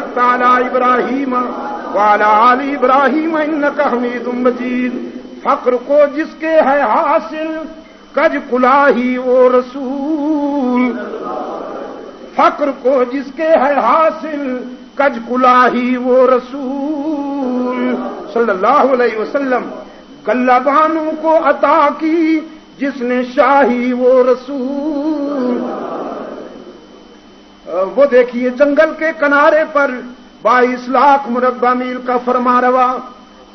باركت على إبراهيم وعلى آل إبراهيم إنك حميد مجيد. فقر کو جس کے ہے حاصل کج کلاہی وہ رسول. فقر کو جس کے ہے حاصل کج کلاہی وہ رسول صلی اللہ علیہ وسلم. گلہ بانوں کو عطا کی جس نے شاہی وہ رسول. وہ دیکھیے جنگل کے کنارے پر 22 لاکھ مربع میل کا فرما روا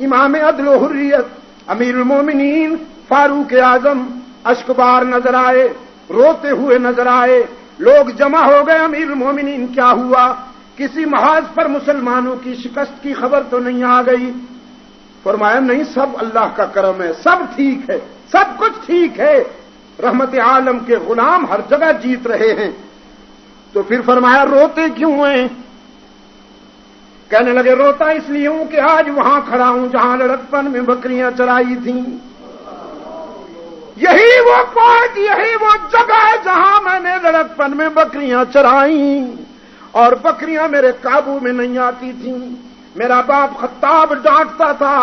امام عدل و حریت امیر المومنین فاروق اعظم اشکبار نظر آئے, روتے ہوئے نظر آئے. لوگ جمع ہو گئے. امیر المومنین کیا ہوا؟ کسی محاذ پر مسلمانوں کی شکست کی خبر تو نہیں آ گئی؟ فرمایا نہیں, سب اللہ کا کرم ہے, سب ٹھیک ہے, سب کچھ ٹھیک ہے. رحمت عالم کے غلام ہر جگہ جیت رہے ہیں. تو پھر فرمایا روتے کیوں ہیں؟ کہنے لگے روتا اس لیے ہوں کہ آج وہاں کھڑا ہوں جہاں لڑکپن میں بکریاں چرائی تھیں. یہی وہ پوائنٹ, یہی وہ جگہ ہے جہاں میں نے لڑکپن میں بکریاں چرائیں اور بکریاں میرے قابو میں نہیں آتی تھیں. میرا باپ خطاب ڈانٹتا تھا,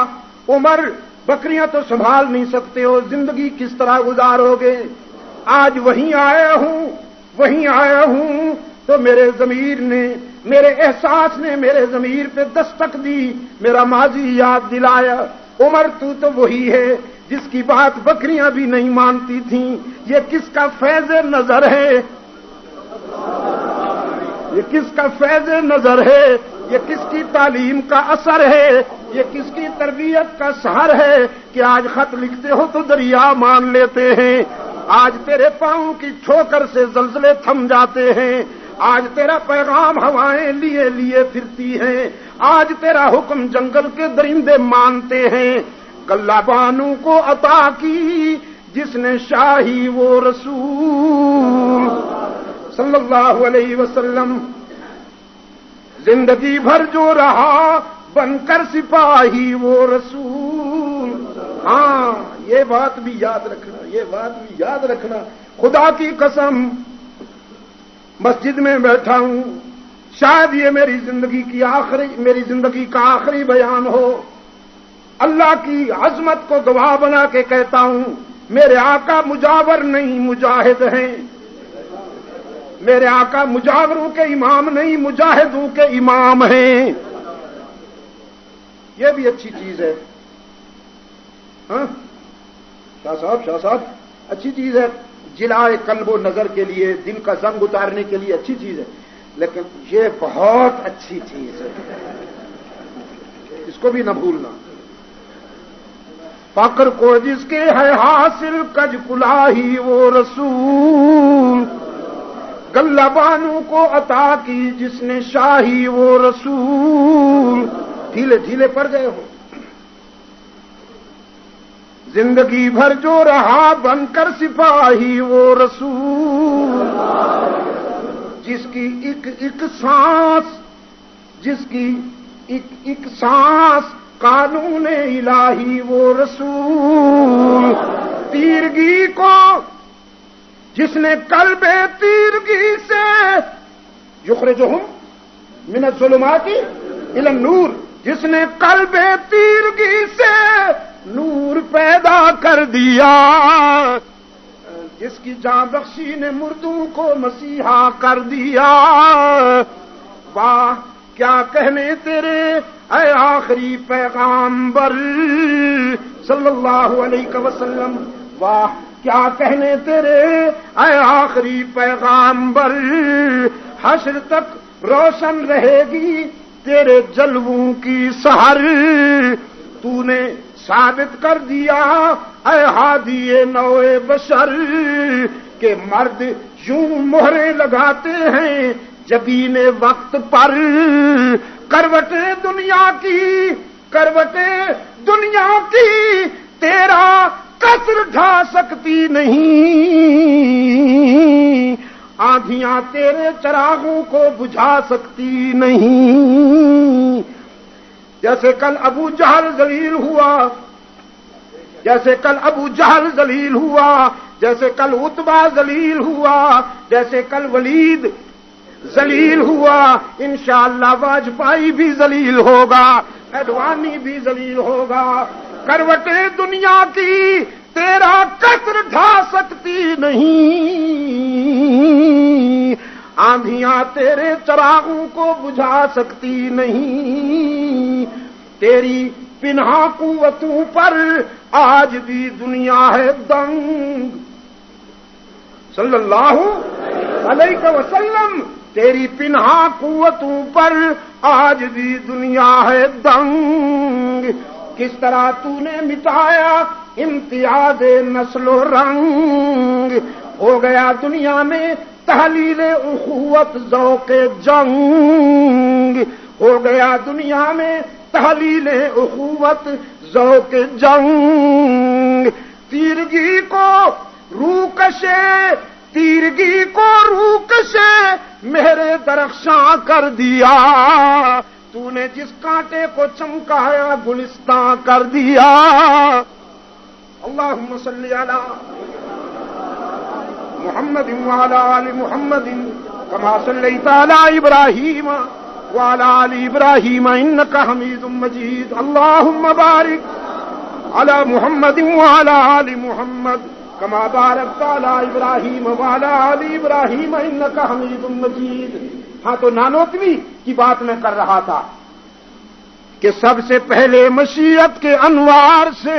عمر بکریاں تو سنبھال نہیں سکتے ہو, زندگی کس طرح گزارو گے؟ آج وہیں آیا ہوں تو میرے ضمیر نے, میرے احساس نے میرے ضمیر پہ دستک دی, میرا ماضی یاد دلایا. عمر تو وہی ہے جس کی بات بکریاں بھی نہیں مانتی تھیں. یہ کس کا فیض نظر ہے؟ یہ کس کا فیض نظر ہے؟ یہ کس کی تعلیم کا اثر ہے؟ یہ کس کی تربیت کا سہر ہے کہ آج خط لکھتے ہو تو دریا مان لیتے ہیں. آج تیرے پاؤں کی ٹھوکر سے زلزلے تھم جاتے ہیں. آج تیرا پیغام ہوائیں لیے لیے پھرتی ہیں. آج تیرا حکم جنگل کے درندے مانتے ہیں. گلہ بانوں کو عطا کی جس نے شاہی وہ رسول صلی اللہ علیہ وسلم. زندگی بھر جو رہا بن کر سپاہی وہ رسول. ہاں یہ بات بھی یاد رکھنا, یہ بات بھی یاد رکھنا. خدا کی قسم مسجد میں بیٹھا ہوں, شاید یہ میری زندگی کا آخری بیان ہو. اللہ کی عظمت کو گواہ بنا کے کہتا ہوں, میرے آقا مجاور نہیں مجاہد ہیں. میرے آقا مجاوروں کے امام نہیں مجاہدوں کے امام ہیں. یہ بھی اچھی چیز ہے. ہاں شاہ صاحب اچھی چیز ہے. جلائے قلب و نظر کے لیے, دل کا زنگ اتارنے کے لیے اچھی چیز ہے. لیکن یہ بہت اچھی چیز ہے, اس کو بھی نہ بھولنا. فقر کو جس کے ہے حاصل کج کلاہی وہ رسول. گلہ بانوں کو عطا کی جس نے شاہی وہ رسول. ڈھیلے ڈھیلے پڑ گئے ہو. زندگی بھر جو رہا بن کر سپاہی وہ رسول. جس کی ایک سانس, جس کی ایک سانس قانون الہی وہ رسول. تیرگی کو جس نے قلب تیرگی سے یخرجہم من الظلمات الی النور, جس نے قلب تیرگی سے نور پیدا کر دیا, جس کی جاں بخشی نے مردوں کو مسیحا کر دیا. واہ کیا کہنے تیرے اے آخری پیغامبر صلی اللہ علیہ وسلم. واہ کیا کہنے تیرے اے آخری پیغامبر. حشر تک روشن رہے گی تیرے جلووں کی سحر. تو نے ثابت کر دیا اے ہادی نوع بشر کہ مرد یوں مہریں لگاتے ہیں جبین وقت پر. کروٹیں دنیا کی تیرا قصر ڈھا سکتی نہیں. آندھیاں تیرے چراغوں کو بجھا سکتی نہیں. جیسے کل ابو جہل ذلیل ہوا, جیسے کل ابو جہل ذلیل ہوا, جیسے کل عتبہ ذلیل ہوا, جیسے کل ولید ذلیل ہوا، انشاءاللہ واجپائی بھی ذلیل ہوگا، اڈوانی بھی ذلیل ہوگا۔ کروٹیں دنیا کی تیرا قصر ڈھا سکتی نہیں، آندھیاں تیرے چراغوں کو بجھا سکتی نہیں، تیری پنہا قوتوں پر آج بھی دنیا ہے دنگ۔ صلی اللہ علیہ وسلم، تیری پنہا قوتوں پر آج بھی دنیا ہے دنگ۔ کس طرح تو نے مٹایا امتیاز نسل و رنگ، ہو گیا دنیا میں تحلیل اخوت ذوق جنگ، ہو گیا دنیا میں تحلیل اخوت ذوق جنگ۔ تیرگی کو روکشے، تیرگی کو روکشے میرے درخشاں کر دیا، تو نے جس کانٹے کو چمکایا گلستاں کر دیا۔ اللہم صلی علی محمد وعلی آل محمد کما صلیت علی ابراہیم وعلی آل ابراہیم انک حمید مجید۔ اللہم بارک علی محمد وعلی آل محمد کما بارکت علی ابراہیم وعلی آل ابراہیم انک حمید مجید۔ ہاں تو نانوتوی کی بات میں کر رہا تھا کہ سب سے پہلے مشیت کے انوار سے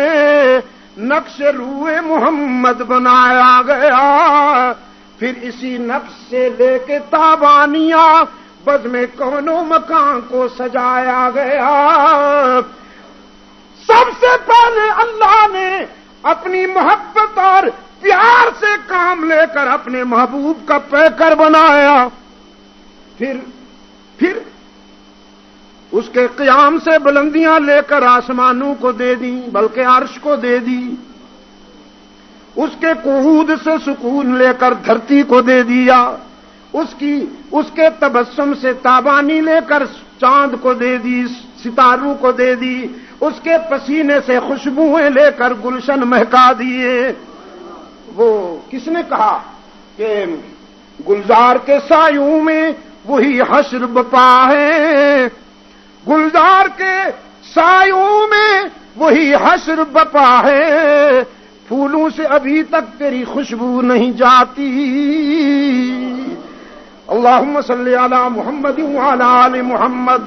نقش روئے محمد بنایا گیا، پھر اسی نقش سے لے کے تابانیاں بزم کون و مکان کو سجایا گیا۔ سب سے پہلے اللہ نے اپنی محبت اور پیار سے کام لے کر اپنے محبوب کا پیکر بنایا، پھر اس کے قیام سے بلندیاں لے کر آسمانوں کو دے دی، بلکہ عرش کو دے دی، اس کے قعود سے سکون لے کر دھرتی کو دے دیا، اس کے تبسم سے تابانی لے کر چاند کو دے دی، ستاروں کو دے دی، اس کے پسینے سے خوشبوئیں لے کر گلشن مہکا دیے۔ وہ کس نے کہا کہ گلزار کے سایوں میں وہی حشر بپا ہے، گلزار کے سایوں میں وہی حشر بپا ہے، پھولوں سے ابھی تک تیری خوشبو نہیں جاتی۔ اللہم صلی علی محمد وعلی آل محمد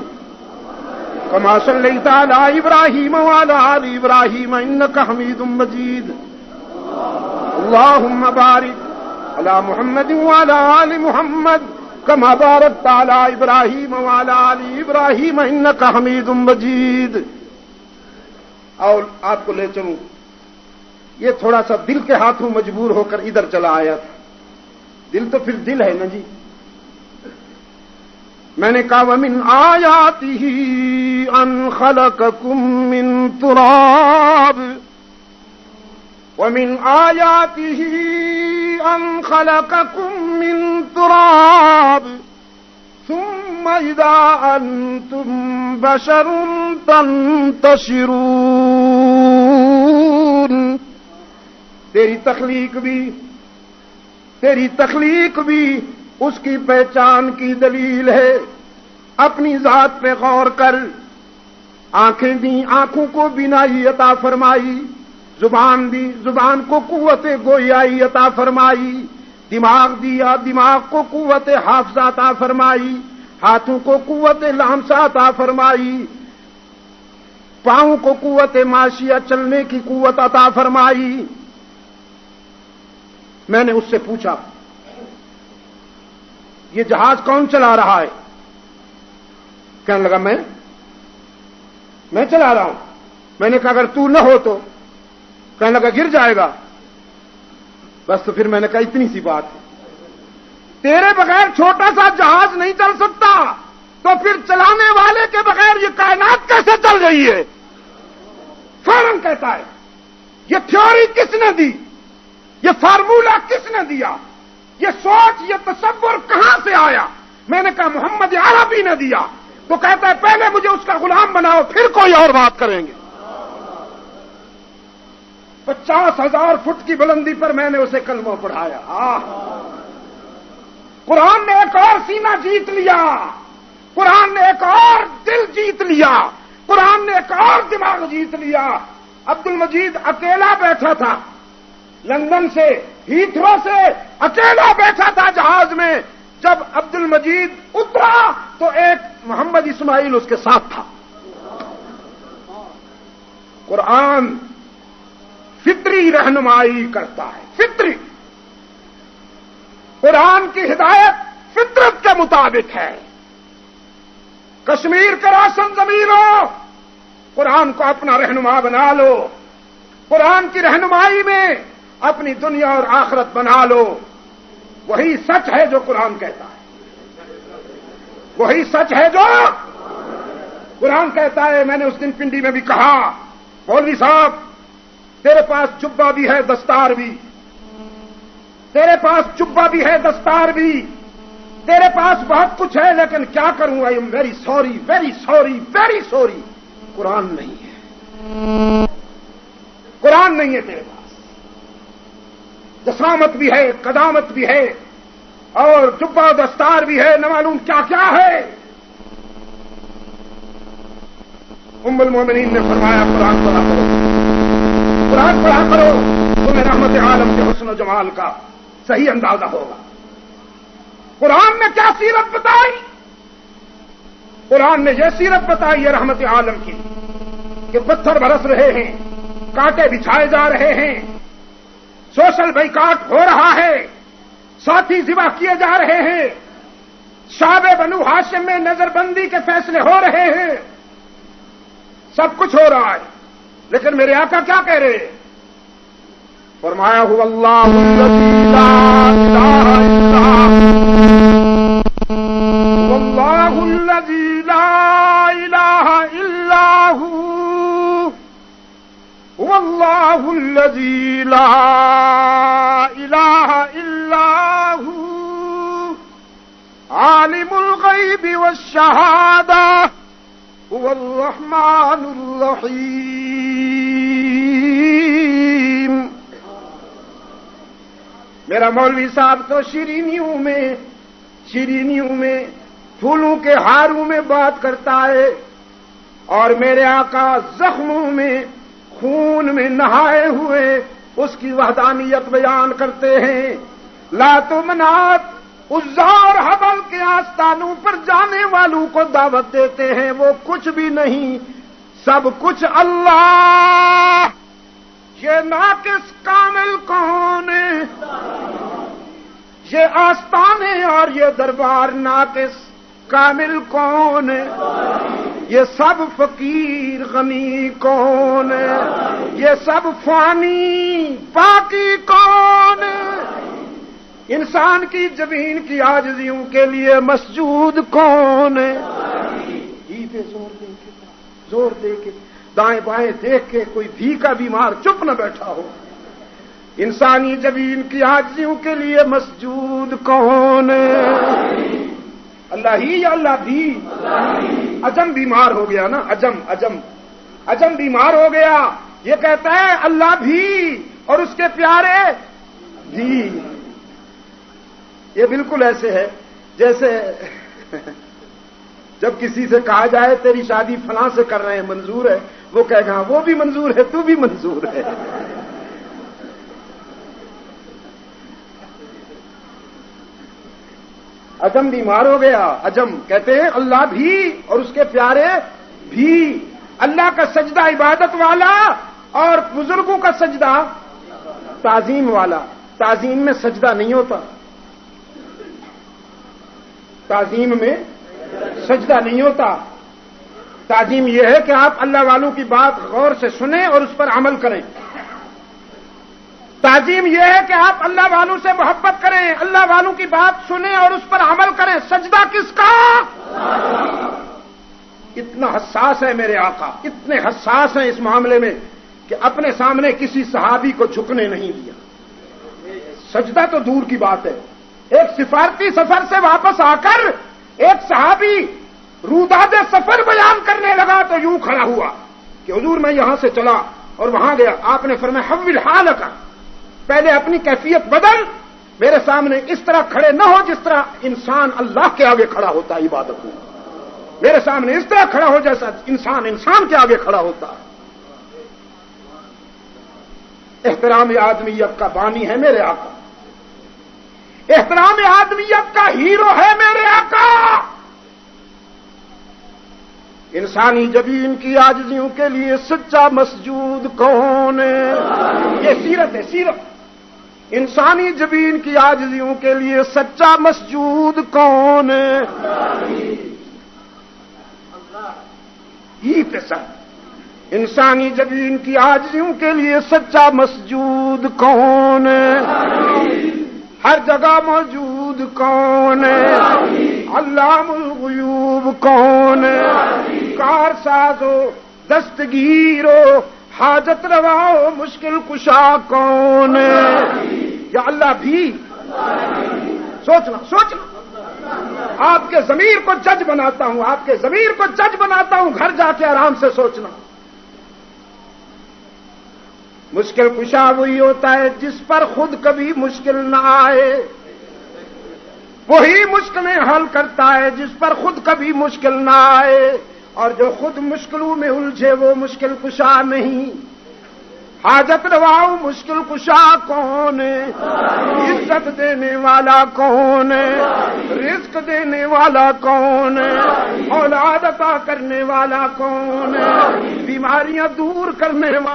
کما صلیت علی ابراہیم وعلی آل ابراہیم انک حمید مجید۔ اللہم بارک علی محمد وعلی آل محمد کما بارکت علی ابراہیم وعلی آل ابراہیم انک حمید مجید۔ اور آپ کو لے چلوں، یہ تھوڑا سا دل کے ہاتھوں مجبور ہو کر ادھر چلا آیا تھا، دل تو پھر دل ہے نا جی۔ میں نے کہا وَمِنْ آیَاتِهِ أَنْ خَلَقَكُم مِّن تُرَابٍ، وَمِنْ آيَاتِهِ أَنْ خَلَقَكُم مِّن تُرَابٍ ثُمَّ إِذَا أَنْتُمْ بَشَرٌ تَنْتَشِرُونَ۔ تیری تخلیق بھی اس کی پہچان کی دلیل ہے۔ اپنی ذات پہ غور کر، آنکھیں دی، آنکھوں کو بینائی عطا فرمائی، زبان دی، زبان کو قوت گویائی عطا فرمائی، دماغ دیا، دماغ کو قوت حافظہ عطا فرمائی، ہاتھوں کو قوت لامسہ عطا فرمائی، پاؤں کو قوت ماشیہ چلنے کی قوت عطا فرمائی۔ میں نے اس سے پوچھا یہ جہاز کون چلا رہا ہے؟ کہنے لگا میں چلا رہا ہوں۔ میں نے کہا اگر تو نہ ہو تو؟ کہنے لگا گر جائے گا۔ بس تو پھر میں نے کہا اتنی سی بات ہے، تیرے بغیر چھوٹا سا جہاز نہیں چل سکتا، تو پھر چلانے والے کے بغیر یہ کائنات کیسے چل رہی ہے؟ فوراً کہتا ہے یہ تھیوری کس نے دی، یہ فارمولہ کس نے دیا، یہ سوچ، یہ تصور کہاں سے آیا؟ میں نے کہا محمد عربی نے دیا۔ تو کہتا ہے پہلے مجھے اس کا غلام بناؤ پھر کوئی اور بات کریں گے۔ 50,000 فٹ کی بلندی پر میں نے اسے کلمہ پڑھایا۔ قرآن نے ایک اور سینہ جیت لیا، قرآن نے ایک اور دل جیت لیا، قرآن نے ایک اور دماغ جیت لیا۔ عبد المجید اکیلا بیٹھا تھا لندن سے، ہیتھرو سے اکیلا بیٹھا تھا جہاز میں۔ جب عبد المجید اترا تو ایک محمد اسماعیل اس کے ساتھ تھا۔ قرآن فطری رہنمائی کرتا ہے، فطری۔ قرآن کی ہدایت فطرت کے مطابق ہے۔ کشمیر کے روشن ضمیروں، قرآن کو اپنا رہنما بنا لو، قرآن کی رہنمائی میں اپنی دنیا اور آخرت بنا لو۔ وہی سچ ہے جو قرآن کہتا ہے، وہی سچ ہے جو قرآن کہتا ہے۔ میں نے اس دن پنڈی میں بھی کہا، مولوی صاحب تیرے پاس جبہ بھی ہے دستار بھی، تیرے پاس جبہ بھی ہے دستار بھی، تیرے پاس بہت کچھ ہے، لیکن کیا کروں؟ I am very sorry, very sorry, very sorry, قرآن نہیں ہے، قرآن نہیں ہے تیرے پاس۔ جسامت بھی ہے، قدامت بھی ہے، اور جبہ دستار بھی ہے، نہ معلوم کیا کیا ہے۔ ام المومنین نے فرمایا قرآن پڑھا کرو، قرآن پڑھا کرو، تمہیں رحمت عالم کے حسن و جمال کا صحیح اندازہ ہوگا۔ قرآن نے کیا سیرت بتائی؟ قرآن نے یہ سیرت بتائی ہے رحمت عالم کی کہ پتھر برس رہے ہیں، کانٹے بچھائے جا رہے ہیں، سوشل بائیکاٹ ہو رہا ہے، ساتھی ذبح کیے جا رہے ہیں، شعب بنو ہاشم میں نظر بندی کے فیصلے ہو رہے ہیں، سب کچھ ہو رہا ہے، لیکن میرے آقا کیا کہہ رہے ہیں؟ فرمایا هو اللہ الذی لا الہ الا هو، اللہ الذی لا الہ الا هو، هو اللہ الذی لا الہ الا هو، عالم الغیب والشہادہ، هو الرحمن الرحیم۔ میرا مولوی صاحب تو شیرینیوں میں پھولوں کے ہاروں میں بات کرتا ہے، اور میرے آقا زخموں میں خون میں نہائے ہوئے اس کی وحدانیت بیان کرتے ہیں۔ لات و منات، عزا اور حبل کے آستانوں پر جانے والوں کو دعوت دیتے ہیں، وہ کچھ بھی نہیں، سب کچھ اللہ۔ یہ ناقص کامل کون ہے؟ یہ آستانے اور یہ دربار ناقص کامل کون ہے؟ یہ سب فقیر غنی کون ہے؟ یہ سب فانی باقی کون ہے؟ انسان کی جبین کی عاجزیوں کے لیے مسجود کون ہے؟ پہ زور دے کے دائیں بائیں دیکھ کے کوئی بھیکا بیمار چپ نہ بیٹھا ہو۔ انسانی جبین کی عاجزیوں کے لیے مسجود کون ہے؟ اللہ ہی یا اللہ بھی؟ عجم بیمار ہو گیا نا، عجم بیمار ہو گیا، یہ کہتا ہے اللہ بھی اور اس کے پیارے بھی۔ یہ بالکل ایسے ہے جیسے جب کسی سے کہا جائے تیری شادی فلاں سے کر رہے ہیں، منظور ہے؟ وہ کہے گا وہ بھی منظور ہے، تو بھی منظور ہے۔ عجم بیمار ہو گیا، عجم کہتے ہیں اللہ بھی اور اس کے پیارے بھی۔ اللہ کا سجدہ عبادت والا اور بزرگوں کا سجدہ تعظیم والا۔ تعظیم میں سجدہ نہیں ہوتا، تعظیم میں سجدہ نہیں ہوتا۔ تعظیم یہ ہے کہ آپ اللہ والوں کی بات غور سے سنیں اور اس پر عمل کریں۔ تعظیم یہ ہے کہ آپ اللہ والوں سے محبت کریں، اللہ والوں کی بات سنیں اور اس پر عمل کریں۔ سجدہ کس کا؟ اتنا حساس ہے میرے آقا، اتنے حساس ہیں اس معاملے میں کہ اپنے سامنے کسی صحابی کو جھکنے نہیں دیا۔ سجدہ تو دور کی بات ہے، ایک سفارتی سفر سے واپس آ کر ایک صحابی روداد سفر بیان کرنے لگا تو یوں کھڑا ہوا کہ حضور میں یہاں سے چلا اور وہاں گیا۔ آپ نے فرمایا حول حالک، پہلے اپنی کیفیت بدل، میرے سامنے اس طرح کھڑے نہ ہو جس طرح انسان اللہ کے آگے کھڑا ہوتا ہے عبادت میں. میرے سامنے اس طرح کھڑا ہو جیسا انسان کے آگے کھڑا ہوتا ہے. احترام آدمیت کا بانی ہے میرے آقا. احترام آدمیت کا ہیرو ہے میرے آقا. انسانی جبین کی عاجزیوں کے لیے سچا مسجود کون ہے؟ یہ سیرت ہے، سیرت. انسانی جبین کی عاجزیوں کے لیے سچا مسجود کون ہے؟ ہی پہ سر. انسانی جبین کی عاجزیوں کے لیے سچا مسجود کون ہے؟ ہر جگہ موجود کون ہے؟ علام الغیوب کون ہے؟ کار سازو دستگیرو حاجت رواؤ مشکل کشا کون ہے؟ یا اللہ بھی سوچنا. آپ کے ضمیر کو جج بناتا ہوں، آپ کے ضمیر کو جج بناتا ہوں. گھر جا کے آرام سے سوچنا. مشکل کشا وہی ہوتا ہے جس پر خود کبھی مشکل نہ آئے. وہی مشکلیں حل کرتا ہے جس پر خود کبھی مشکل نہ آئے. اور جو خود مشکلوں میں الجھے وہ مشکل کشا نہیں. حاجت رواؤ مشکل کشا کون ہے؟ عزت دینے والا کون ہے؟ رزق دینے والا کون ہے؟ اولاد عطا کرنے والا کون ہے؟ بیماریاں دور کرنے والا